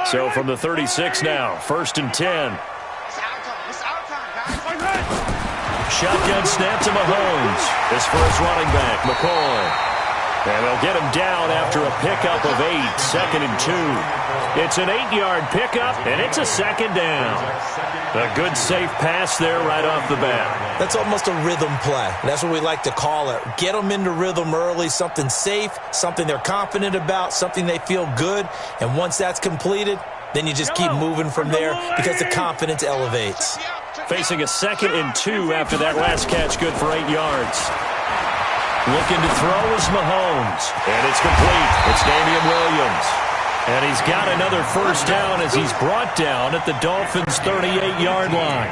So from the 36 now, 1st and 10. Shotgun snap to Mahomes. His first running back, McCoy. And they'll get him down after a pickup of 8, 2nd and 2. It's an 8-yard pickup, and it's a 2nd down. A good, safe pass there right off the bat. That's almost a rhythm play. That's what we like to call it. Get them into rhythm early, something safe, something they're confident about, something they feel good. And once that's completed, then you just keep moving from there because the confidence elevates. Facing a 2nd and 2 after that last catch, good for 8 yards. Looking to throw is Mahomes. And it's complete. It's Damian Williams. And he's got another first down as he's brought down at the Dolphins' 38-yard line.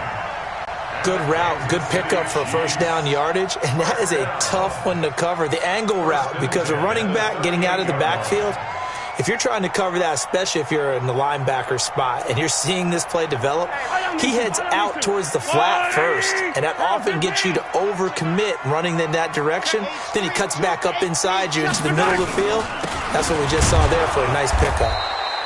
Good route, good pickup for first down yardage, and that is a tough one to cover. The angle route, because a running back getting out of the backfield, if you're trying to cover that, especially if you're in the linebacker spot and you're seeing this play develop, he heads out towards the flat first, and that often gets you to overcommit running in that direction. Then he cuts back up inside you into the middle of the field. That's what we just saw there for a nice pickup.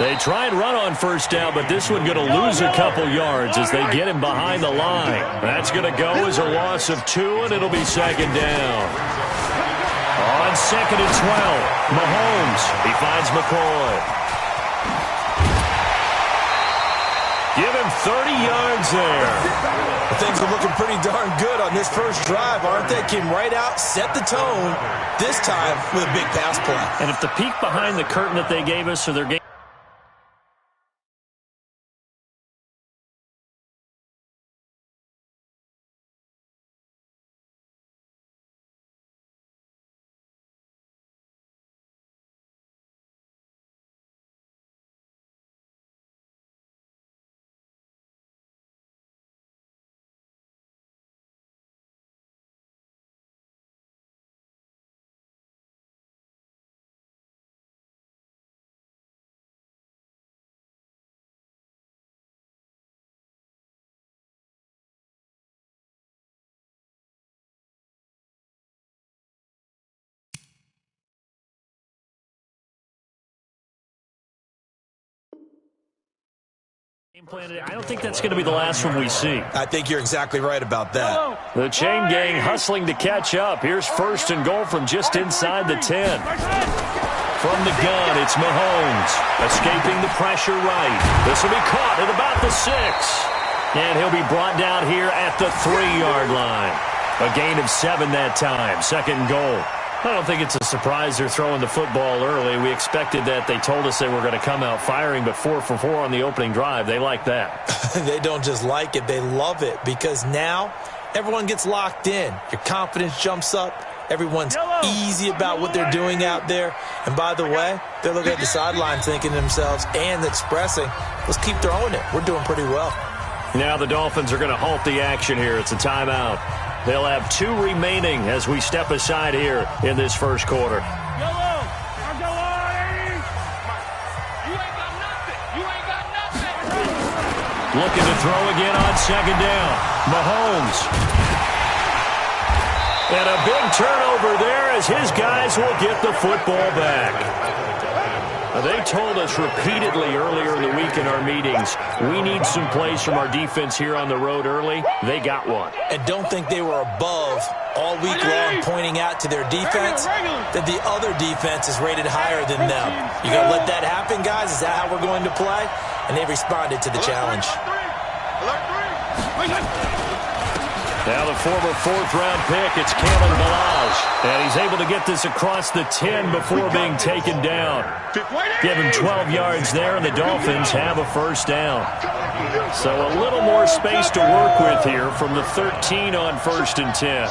They try and run on first down, but this one going to lose a couple yards as they get him behind the line. That's going to go as a loss of 2, and it'll be 2nd down. On 2nd and 12, Mahomes. He finds McCoy. Give him 30 yards there. Things are looking pretty darn good on this first drive, aren't they? Came right out, set the tone, this time with a big pass play. And if the peek behind the curtain that they gave us for their game, I don't think that's going to be the last one we see. I think you're exactly right about that. The chain gang hustling to catch up. Here's 1st and goal from just inside the 10. From the gun, it's Mahomes. Escaping the pressure right. This will be caught at about the 6. And he'll be brought down here at the 3-yard line. A gain of 7 that time. 2nd and goal. I don't think it's a surprise they're throwing the football early. We expected that. They told us they were going to come out firing, but 4 for 4 on the opening drive. They like that. They don't just like it. They love it because now everyone gets locked in. Your confidence jumps up. Everyone's easy about what they're doing out there. And by the way, they're looking at the sideline thinking to themselves and expressing, let's keep throwing it. We're doing pretty well. Now the Dolphins are going to halt the action here. It's a timeout. They'll have 2 remaining as we step aside here in this first quarter. Looking to throw again on 2nd down. Mahomes. And a big turnover there as his guys will get the football back. They told us repeatedly earlier in the week in our meetings, we need some plays from our defense here on the road early. They got one. And don't think they were above all week long pointing out to their defense that the other defense is rated higher than them. You going to let that happen, guys? Is that how we're going to play? And they responded to the challenge. Now the former 4th-round pick, it's Kalen Ballage. And he's able to get this across the 10 before being taken down. Give him 12 yards there, and the Dolphins have a first down. So a little more space to work with here from the 13 on 1st and 10.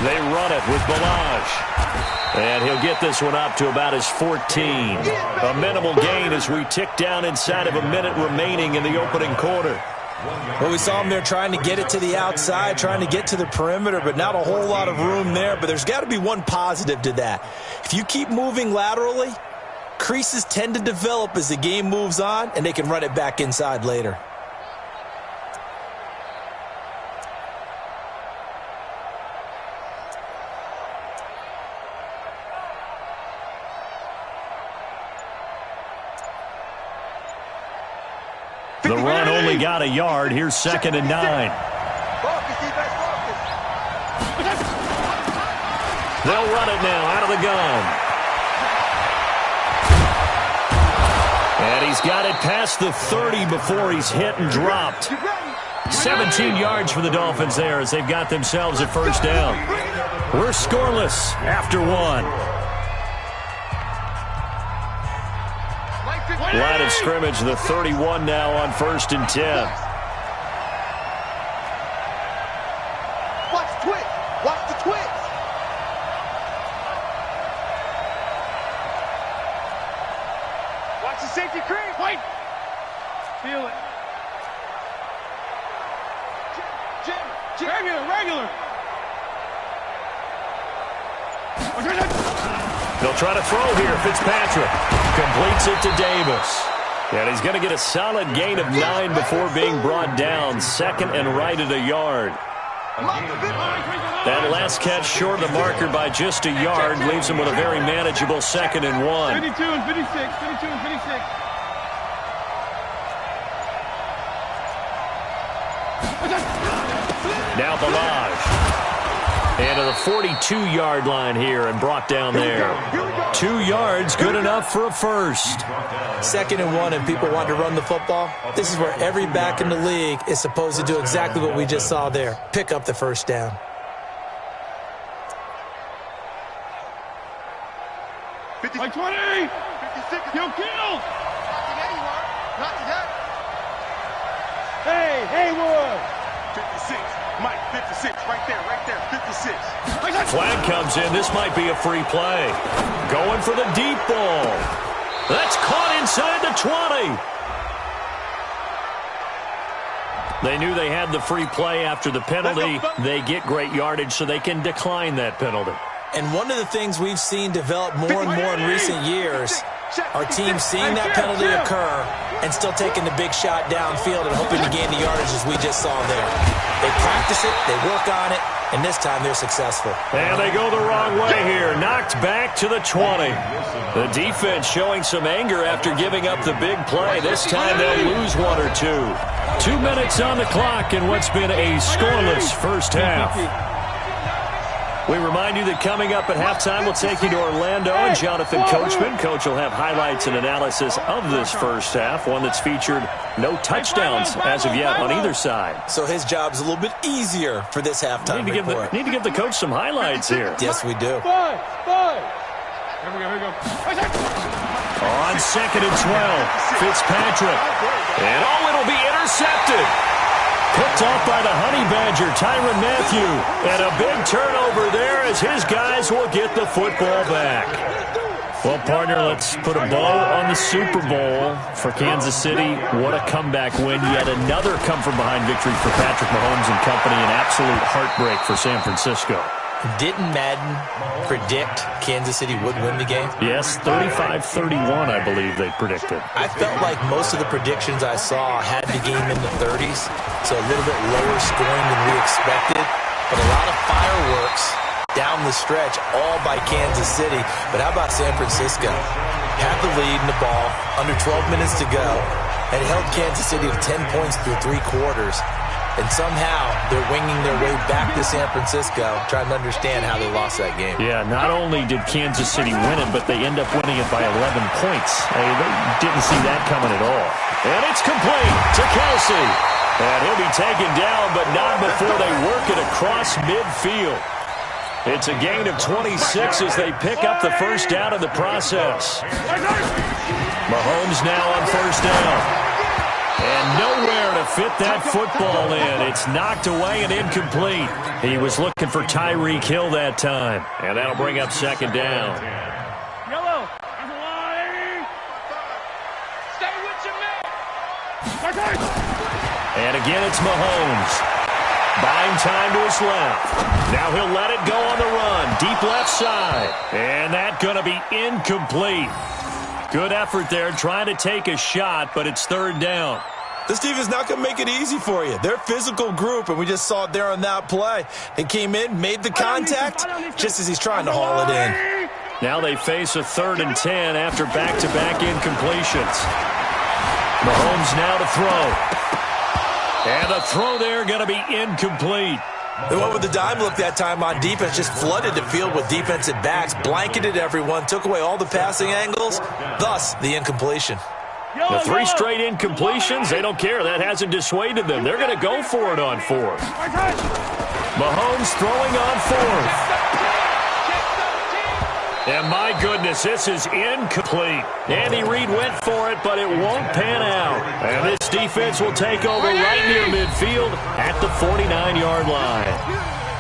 They run it with Ballage. And he'll get this one up to about his 14. A minimal gain as we tick down inside of a minute remaining in the opening quarter. Well, we saw him there trying to get it to the outside, trying to get to the perimeter, but not a whole lot of room there. But there's got to be one positive to that. If you keep moving laterally, creases tend to develop as the game moves on, and they can run it back inside later. The run only got a yard. Here's 2nd and 9. They'll run it now out of the gun. And he's got it past the 30 before he's hit and dropped. 17 yards for the Dolphins there as they've got themselves a first down. We're scoreless after 1. Line of scrimmage, the 31 now on 1st and 10. Watch the twitch. Watch the twitch. Watch the safety creep. Wait. Feel it. Jim. Regular. They'll try to throw here. Fitzpatrick completes it to Davis. And he's going to get a solid gain of 9 before being brought down. 2nd and right at a yard. That last catch short of the marker by just a yard leaves him with a very manageable 2nd and 1. 52 and 56. 52 and 56. Now Balaj. And to the 42-yard line here and brought down there. 2 yards, good enough for a first. 2nd and 1 and people want to run the football. This is where every back in the league is supposed to do exactly what we just saw there. Pick up the first down. Like 20! 56. You'll kill! Not today. Hey, Haywood! 56. Mike, 56. Right there, 56. Flag comes in. This might be a free play. Going for the deep ball. That's caught inside the 20. They knew they had the free play after the penalty. They get great yardage, so they can decline that penalty. And one of the things we've seen develop more and more in recent years are teams seeing that penalty occur and still taking the big shot downfield and hoping to gain the yardage as we just saw there. They practice it, they work on it, and this time they're successful. And they go the wrong way here. Knocked back to the 20. The defense showing some anger after giving up the big play. This time they'll lose 1 or 2. 2 minutes on the clock in what's been a scoreless first half. We remind you that coming up at halftime, we'll take you to Orlando and Jonathan Coachman. Coach will have highlights and analysis of this first half, one that's featured no touchdowns as of yet on either side. So his job's a little bit easier for this halftime report. Need to give the coach some highlights here. Yes, we do. Five. Here we go. On 2nd and 12, Fitzpatrick. And it'll be intercepted. Picked off by the Honey Badger, Tyrann Mathieu. And a big turnover there as his guys will get the football back. Well, partner, let's put a bow on the Super Bowl for Kansas City. What a comeback win. Yet another come-from-behind victory for Patrick Mahomes and company. An absolute heartbreak for San Francisco. Didn't Madden predict Kansas City would win the game? Yes, 35-31, I believe they predicted. I felt like most of the predictions I saw had the game in the 30s, so a little bit lower scoring than we expected, but a lot of fireworks down the stretch, all by Kansas City. But how about San Francisco? Had the lead in the ball, under 12 minutes to go, and held Kansas City to 10 points through 3 quarters. And somehow they're winging their way back to San Francisco, trying to understand how they lost that game. Yeah, not only did Kansas City win it, but they end up winning it by 11 points. They didn't see that coming at all. And it's complete to Kelsey. And he'll be taken down, but not before they work it across midfield. It's a gain of 26 as they pick up the first down in the process. Mahomes now on first down. And nowhere to fit that football in. It's knocked away and incomplete. He was looking for Tyreek Hill that time. And that'll bring up 2nd down. Yellow. Stay with your man. And again, it's Mahomes. Buying time to his left. Now he'll let it go on the run. Deep left side. And that's going to be incomplete. Good effort there, trying to take a shot, but it's 3rd down. This defense not going to make it easy for you. They're a physical group, and we just saw it there on that play. They came in, made the contact, just as he's trying to haul it in. Now they face a 3rd and 10 after back-to-back incompletions. Mahomes now to throw. And the throw there going to be incomplete. They went with the dime look that time on defense, just flooded the field with defensive backs, blanketed everyone, took away all the passing angles, thus the incompletion. The 3 straight incompletions, they don't care. That hasn't dissuaded them. They're going to go for it on 4th. Mahomes throwing on 4th. And my goodness, this is incomplete. Andy Reid went for it, but it won't pan out. And this defense will take over right near midfield at the 49-yard line.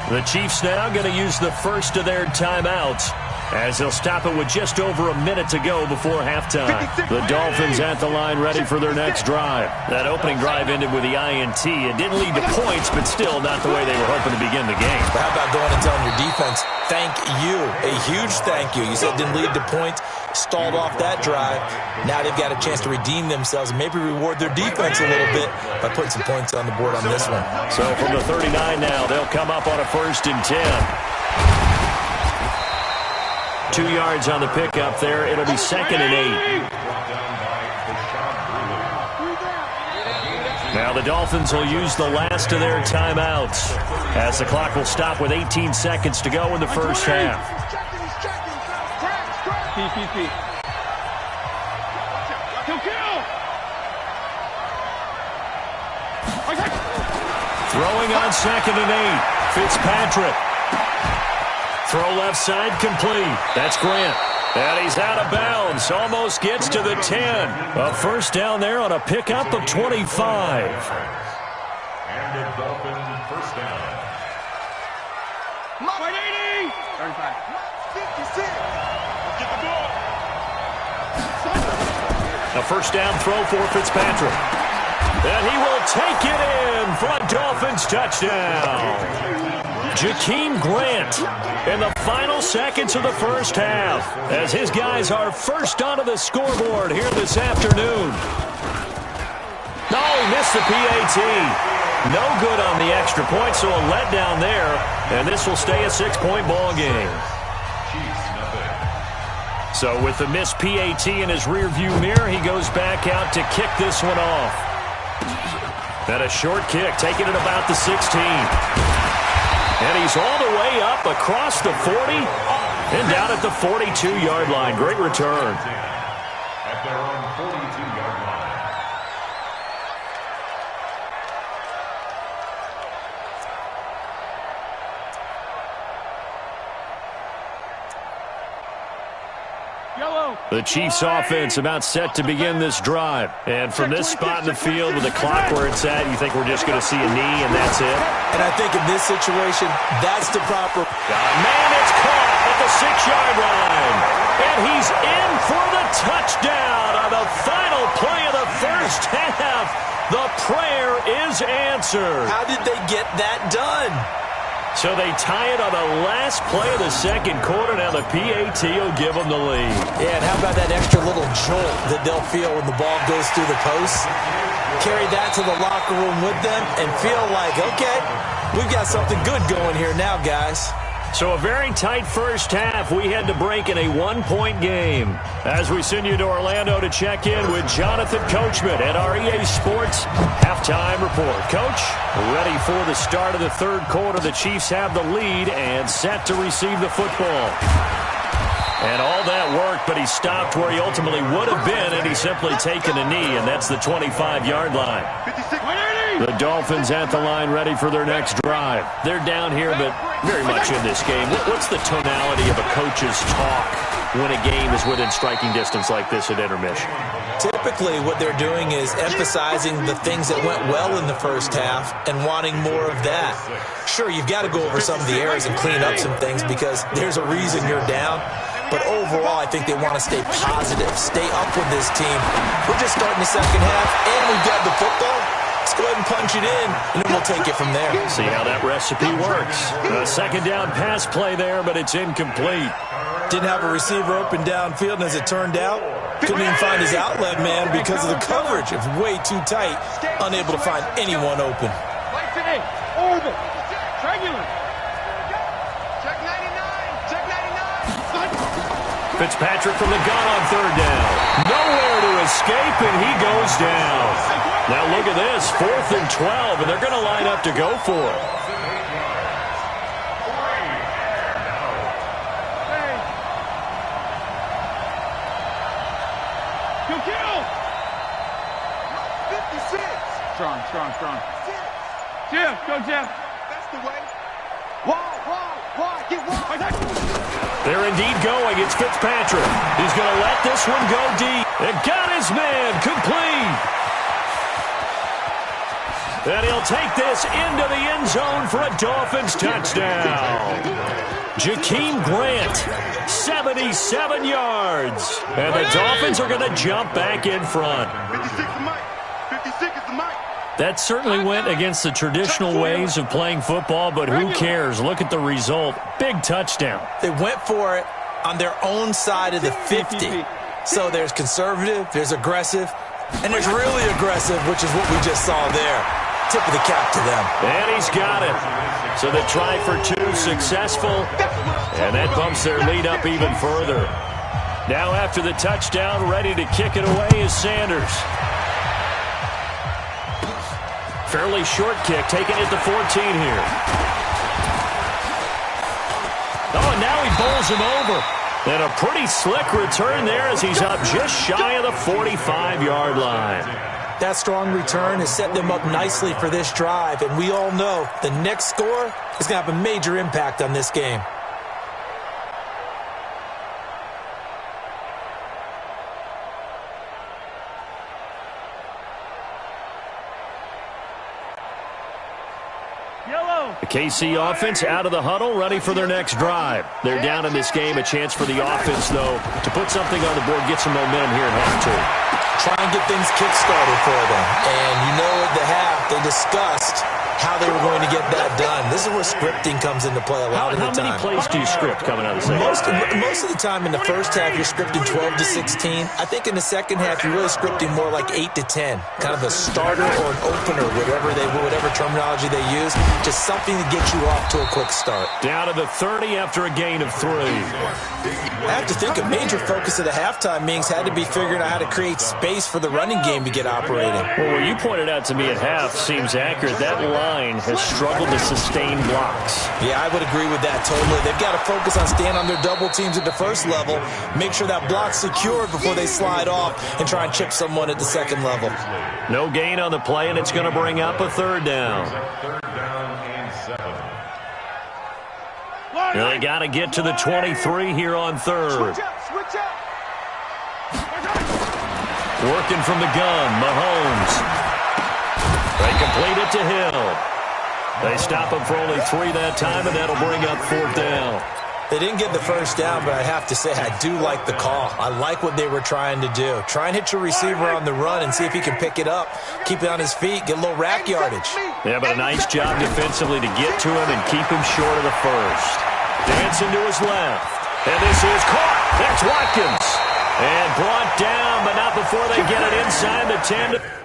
The Chiefs now going to use the first of their timeouts, as they'll stop it with just over a minute to go before halftime. The Dolphins at the line ready for their next drive. That opening drive ended with the INT. It didn't lead to points, but still not the way they were hoping to begin the game. But how about going and telling your defense, thank you, a huge thank you. You said it didn't lead to points, stalled off that drive. Now they've got a chance to redeem themselves and maybe reward their defense a little bit by putting some points on the board on this one. So from the 39 now, they'll come up on a 1st and 10. 2 yards on the pickup there. It'll be 2nd and 8. Now the Dolphins will use the last of their timeouts, as the clock will stop with 18 seconds to go in the first half. Throwing on 2nd and 8. Fitzpatrick. Throw left side complete. That's Grant. And he's out of bounds. Almost gets to the 10. A first down there on a pickup of 25. And the Dolphins first down. 180. 35. 56. Get the ball. A first down throw for Fitzpatrick. And he will take it in for a Dolphins touchdown. Jakeem Grant in the final seconds of the first half, as his guys are first onto the scoreboard here this afternoon. No, he missed the PAT. No good on the extra point, so a letdown there, and this will stay a 6-point ball game. So with the missed PAT in his rearview mirror, he goes back out to kick this one off. And a short kick, taking it about the 16. And he's all the way up across the 40 and down at the 42-yard line. Great return. At their own 42-yard line. The Chiefs offense about set to begin this drive. And from this spot in the field with the clock where it's at, you think we're just going to see a knee and that's it? And I think in this situation, that's the proper... Man, it's caught at the 6-yard line. And he's in for the touchdown on the final play of the first half. The prayer is answered. How did they get that done? So they tie it on the last play of the second quarter. Now the PAT will give them the lead. Yeah, and how about that extra little jolt that they'll feel when the ball goes through the post? Carry that to the locker room with them and feel like, okay, we've got something good going here now, guys. So a very tight first half. We had to break in a 1-point game. As we send you to Orlando to check in with Jonathan Coachman at our EA Sports Halftime Report. Coach, ready for the start of the third quarter. The Chiefs have the lead and set to receive the football. And all that worked, but he stopped where he ultimately would have been, and he's simply taken a knee, and that's the 25-yard line. 56. The Dolphins at the line ready for their next drive. They're down here, but very much in this game. What's the tonality of a coach's talk when a game is within striking distance like this at intermission? Typically, what they're doing is emphasizing the things that went well in the first half and wanting more of that. Sure, you've got to go over some of the errors and clean up some things because there's a reason you're down. But overall, I think they want to stay positive, stay up with this team. We're just starting the second half, and we've got the football. Let's go ahead and punch it in, and then we'll take it from there. See how that recipe works. A second down pass play there, but it's incomplete. Didn't have a receiver open downfield, and as it turned out, couldn't even find his outlet man because of the coverage. It was way too tight, unable to find anyone open. Orbit. Triangular. Check 99. Check 99. Fitzpatrick from the gun on third down. Nowhere to escape, and he goes down. Now look at this, 4th and 12, and they're going to line up to go for it. Strong. Jim, go Jim. That's the way. Wide, get wide. They're indeed going. It's Fitzpatrick. He's going to let this one go deep. And got his man complete. And he'll take this into the end zone for a Dolphins touchdown. Jakeem Grant, 77 yards. And the Dolphins are going to jump back in front. 56 is Mike. 56 is the Mike. That certainly went against the traditional ways of playing football, but who cares? Look at the result. Big touchdown. They went for it on their own side of the 50. So there's conservative, there's aggressive, and there's really aggressive, which is what we just saw there. Tip of the cap to them. And he's got it. So the try for 2 successful, and that bumps their lead up even further. Now after the touchdown, ready to kick it away is Sanders. Fairly short kick, taking it to 14 here. Oh, and now he bowls him over. And a pretty slick return there as he's up just shy of the 45-yard line. That strong return has set them up nicely for this drive, and we all know the next score is going to have a major impact on this game. The KC offense out of the huddle, ready for their next drive. They're down in this game. A chance for the offense, though, to put something on the board, get some momentum here in half 2. Try and get things kick-started for them. And you know at the half, they discussed how they were going to get that done. This is where scripting comes into play a lot of the time. How many plays do you script coming out of the second half? Most of the time in the first half, you're scripting 12 to 16. I think in the second half, you're really scripting more like 8 to 10. Kind of a starter or an opener, whatever terminology they use. Just something to get you off to a quick start. Down to the 30 after a gain of 3. I have to think a major focus of the halftime meetings had to be figuring out how to create space for the running game to get operating. Well, what you pointed out to me at half seems accurate. That line has struggled to sustain blocks. Yeah, I would agree with that totally. They've got to focus on staying on their double teams at the first level, make sure that block's secured before they slide off and try and chip someone at the second level. No gain on the play, and it's going to bring up a 3rd down. Now they got to get to the 23 here on 3rd. Working from the gun, Mahomes. They complete it to Hill. They stop him for only 3 that time, and that'll bring up 4th down. They didn't get the first down, but I have to say I do like the call. I like what they were trying to do. Try and hit your receiver on the run and see if he can pick it up, keep it on his feet, get a little rack yardage. Yeah, but a nice job defensively to get to him and keep him short of the first. Dancing to his left. And this is caught. That's Watkins. And brought down, but not before they get it inside the 10.